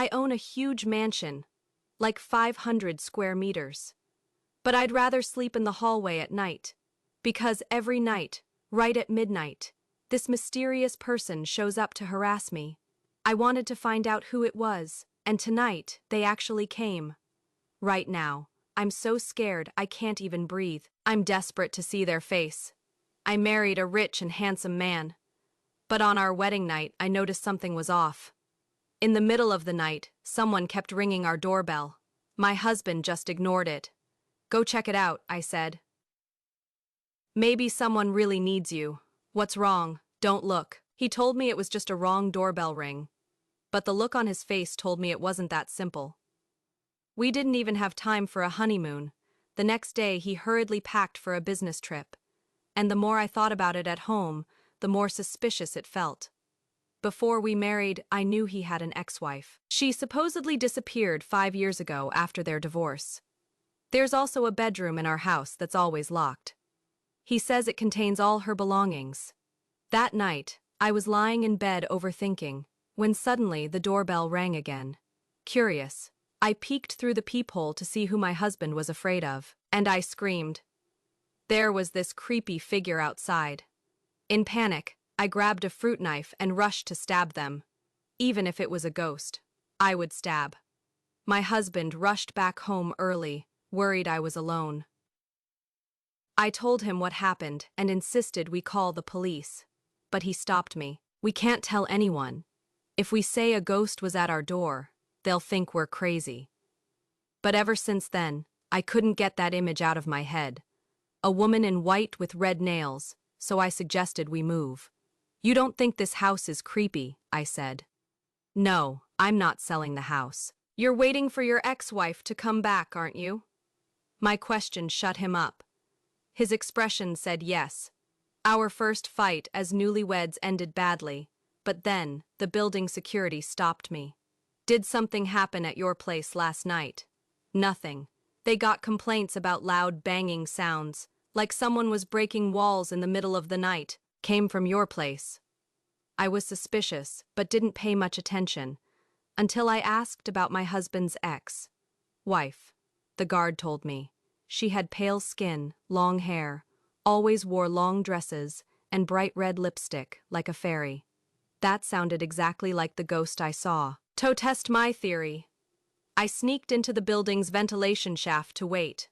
I own a huge mansion, like 500 square meters. But I'd rather sleep in the hallway at night, because every night, right at midnight, this mysterious person shows up to harass me. I wanted to find out who it was, and tonight they actually came. Right now, I'm so scared I can't even breathe. I'm desperate to see their face. I married a rich and handsome man. But on our wedding night, I noticed something was off. In the middle of the night, someone kept ringing our doorbell. My husband just ignored it. "Go check it out," I said. "Maybe someone really needs you. What's wrong? Don't look." He told me it was just a wrong doorbell ring. But the look on his face told me it wasn't that simple. We didn't even have time for a honeymoon. The next day, he hurriedly packed for a business trip. And the more I thought about it at home, the more suspicious it felt. Before we married, I knew he had an ex-wife. She supposedly disappeared 5 years ago after their divorce. There's also a bedroom in our house that's always locked. He says it contains all her belongings. That night, I was lying in bed overthinking, when suddenly the doorbell rang again. Curious, I peeked through the peephole to see who my husband was afraid of, and I screamed. There was this creepy figure outside. In panic, I grabbed a fruit knife and rushed to stab them. Even if it was a ghost, I would stab. My husband rushed back home early, worried I was alone. I told him what happened and insisted we call the police. But he stopped me. "We can't tell anyone. If we say a ghost was at our door, they'll think we're crazy." But ever since then, I couldn't get that image out of my head. A woman in white with red nails, so I suggested we move. "You don't think this house is creepy?" I said. "No, I'm not selling the house. You're waiting for your ex-wife to come back, aren't you?" My question shut him up. His expression said yes. Our first fight as newlyweds ended badly, but then the building security stopped me. "Did something happen at your place last night?" "Nothing. They got complaints about loud banging sounds, like someone was breaking walls in the middle of the night. Came from your place." I was suspicious, but didn't pay much attention, until I asked about my husband's ex-wife. The guard told me. She had pale skin, long hair, always wore long dresses, and bright red lipstick, like a fairy. That sounded exactly like the ghost I saw. To test my theory, I sneaked into the building's ventilation shaft to wait.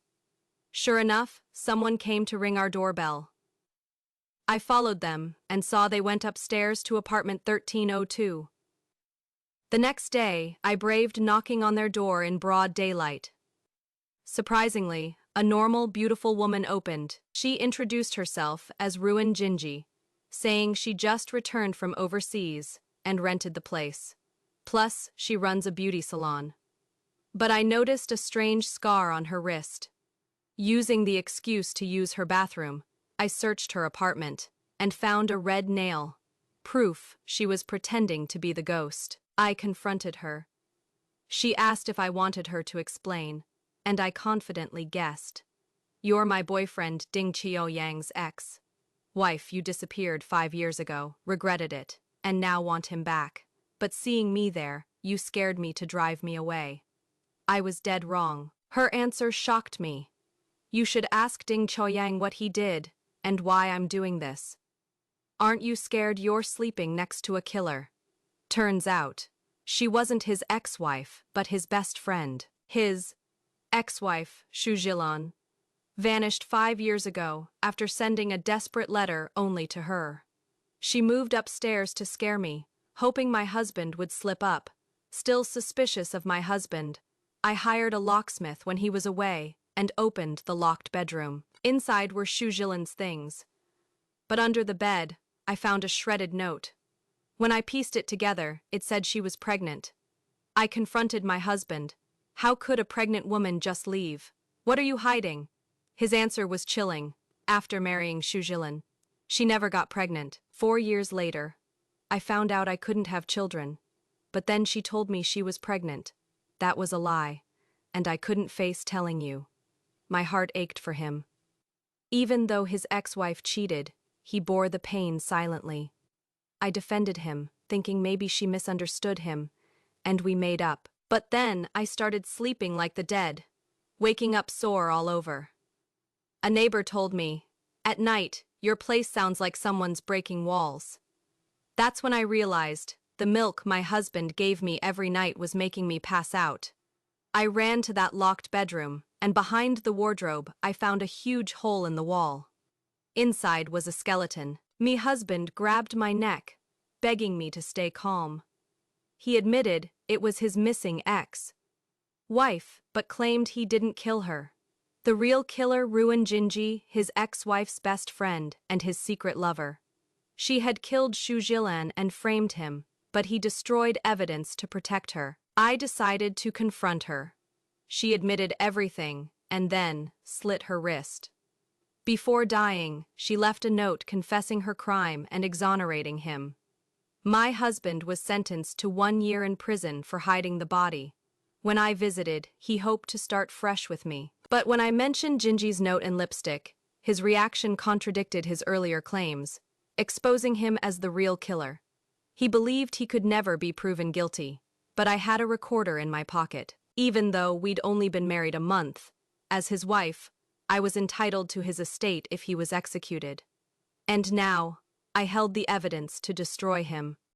Sure enough, someone came to ring our doorbell. I followed them and saw they went upstairs to apartment 1302. The next day, I braved knocking on their door in broad daylight. Surprisingly, a normal, beautiful woman opened. She introduced herself as Ruin Jinji, saying she just returned from overseas and rented the place. Plus, she runs a beauty salon. But I noticed a strange scar on her wrist. Using the excuse to use her bathroom, I searched her apartment and found a red nail, proof she was pretending to be the ghost. I confronted her. She asked if I wanted her to explain, and I confidently guessed. "You're my boyfriend Ding Qiuyang's ex-wife. You disappeared 5 years ago, regretted it, and now want him back. But seeing me there, you scared me to drive me away." I was dead wrong. Her answer shocked me. "You should ask Ding Qiuyang what he did, and why I'm doing this. Aren't you scared you're sleeping next to a killer?" Turns out, she wasn't his ex-wife, but his best friend. His ex-wife, Xu Zhilan, vanished 5 years ago after sending a desperate letter only to her. She moved upstairs to scare me, hoping my husband would slip up. Still suspicious of my husband, I hired a locksmith when he was away and opened the locked bedroom. Inside were Xu Zhilan's things. But under the bed, I found a shredded note. When I pieced it together, it said she was pregnant. I confronted my husband. How could a pregnant woman just leave? "What are you hiding?" His answer was chilling. After marrying Xu Zhilan, she never got pregnant. 4 years later, I found out I couldn't have children. But then she told me she was pregnant. That was a lie, and I couldn't face telling you. My heart ached for him. Even though his ex-wife cheated, he bore the pain silently. I defended him, thinking maybe she misunderstood him, and we made up. But then I started sleeping like the dead, waking up sore all over. A neighbor told me, "At night, your place sounds like someone's breaking walls." That's when I realized the milk my husband gave me every night was making me pass out. I ran to that locked bedroom, and behind the wardrobe, I found a huge hole in the wall. Inside was a skeleton. Me husband grabbed my neck, begging me to stay calm. He admitted it was his missing ex-wife, but claimed he didn't kill her. The real killer ruined Jinji, his ex-wife's best friend and his secret lover. She had killed Xu Jilan and framed him, but he destroyed evidence to protect her. I decided to confront her. She admitted everything and then slit her wrist. Before dying, she left a note confessing her crime and exonerating him. My husband was sentenced to 1 year in prison for hiding the body. When I visited, he hoped to start fresh with me. But when I mentioned Jinji's note and lipstick, his reaction contradicted his earlier claims, exposing him as the real killer. He believed he could never be proven guilty, but I had a recorder in my pocket. Even though we'd only been married a month, as his wife, I was entitled to his estate if he was executed. And now, I held the evidence to destroy him.